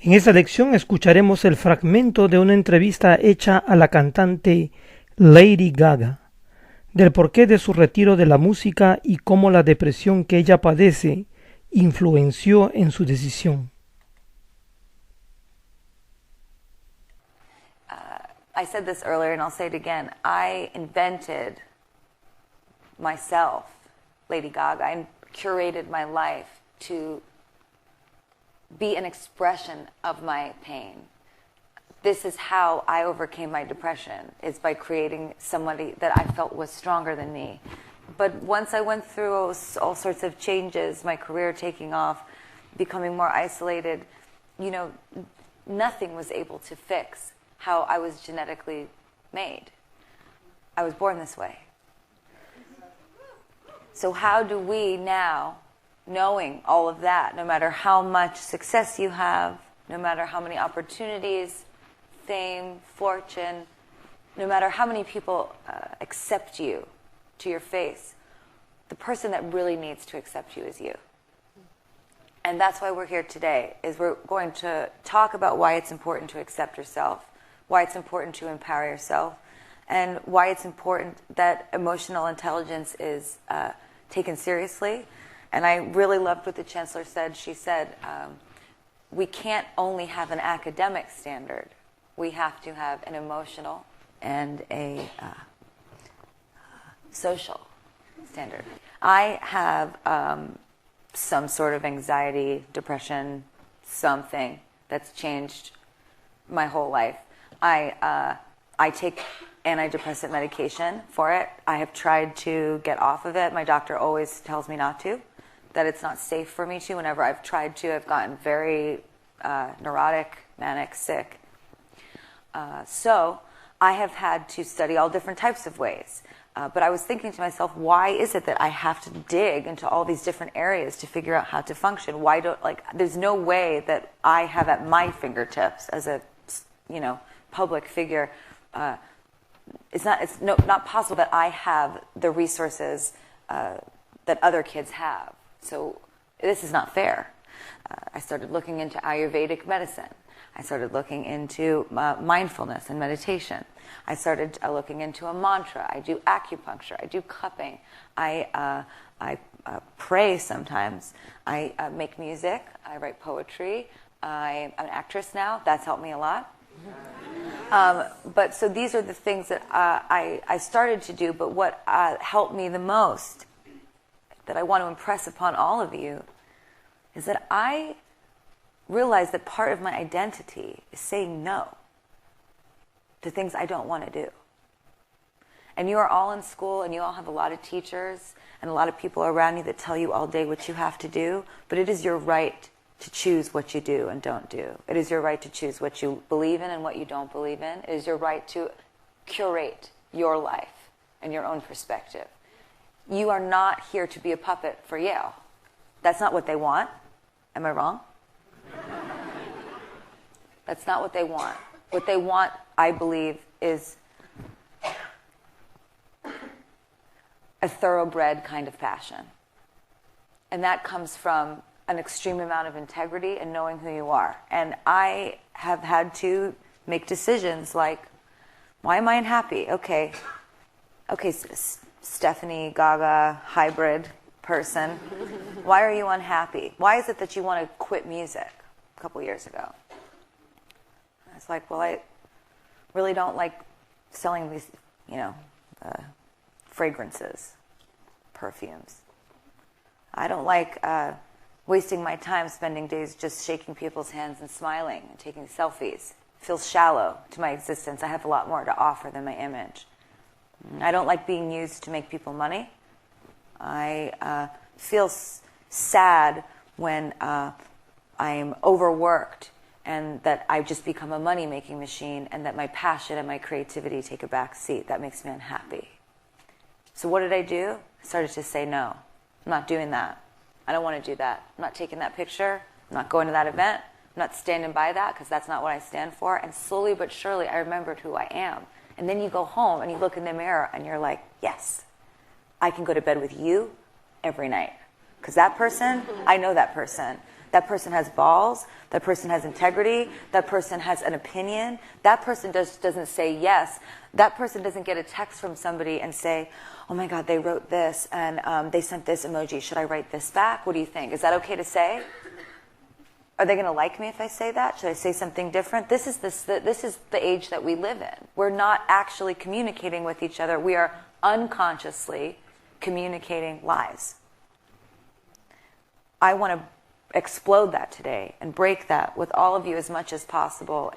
En esta lección escucharemos el fragmento de una entrevista hecha a la cantante Lady Gaga, del porqué de su retiro de la música y cómo la depresión que ella padece influenció en su decisión. I said this earlier and I'll say it again. I invented myself, Lady Gaga. I curated my life to be an expression of my pain. This is how I overcame my depression, is by creating somebody that I felt was stronger than me. But once I went through all sorts of changes, my career taking off, becoming more isolated, nothing was able to fix how I was genetically made. I was born this way. So how do we now, knowing all of that, no matter how much success you have, no matter how many opportunities, fame, fortune, no matter how many people accept you to your face, the person that really needs to accept you is you. And that's why we're here today, is we're going to talk about why it's important to accept yourself, why it's important to empower yourself, and why it's important that emotional intelligence is taken seriously. And I really loved what the Chancellor said. She said, we can't only have an academic standard. We have to have an emotional and a social standard. I have some sort of anxiety, depression, something that's changed my whole life. I take antidepressant medication for it. I have tried to get off of it. My doctor always tells me not to, that it's not safe for me to. Whenever I've tried to, I've gotten very neurotic, manic, sick. So I have had to study all different types of ways. But I was thinking to myself, why is it that I have to dig into all these different areas to figure out how to function? There's no way that I have at my fingertips as a, public figure. It's not possible that I have the resources that other kids have. So this is not fair. I started looking into Ayurvedic medicine. I started looking into mindfulness and meditation. I started looking into a mantra. I do acupuncture. I do cupping. I pray sometimes. I make music. I write poetry. I'm an actress now. That's helped me a lot. But so these are the things that I started to do. But what helped me the most, that I want to impress upon all of you, is that I realized that part of my identity is saying no to things I don't want to do. And you are all in school, and you all have a lot of teachers and a lot of people around you that tell you all day what you have to do, but it is your right to choose what you do and don't do. It is your right to choose what you believe in and what you don't believe in. It is your right to curate your life and your own perspective. You are not here to be a puppet for Yale. That's not what they want. Am I wrong? That's not what they want. What they want, I believe, is a thoroughbred kind of passion. And that comes from an extreme amount of integrity and knowing who you are. And I have had to make decisions like, why am I unhappy? Okay, Stephanie Gaga, hybrid person. Why are you unhappy? Why is it that you want to quit music a couple years ago? It's like, well, I really don't like selling these, fragrances, perfumes. I don't like wasting my time spending days just shaking people's hands and smiling and taking selfies. It feels shallow to my existence. I have a lot more to offer than my image. I don't like being used to make people money. I feel sad when I'm overworked and that I've just become a money-making machine and that my passion and my creativity take a back seat. That makes me unhappy. So what did I do? I started to say no. I'm not doing that. I don't want to do that. I'm not taking that picture. I'm not going to that event. I'm not standing by that because that's not what I stand for. And slowly but surely I remembered who I am. And then you go home and you look in the mirror and you're like, yes, I can go to bed with you every night. Because that person, I know that person. That person has balls. That person has integrity. That person has an opinion. That person doesn't say yes. That person doesn't get a text from somebody and say, oh my God, they wrote this and they sent this emoji. Should I write this back? What do you think? Is that okay to say? Are they going to like me if I say that? Should I say something different? This is the age that we live in. We're not actually communicating with each other. We are unconsciously communicating lies. I want to explode that today and break that with all of you as much as possible.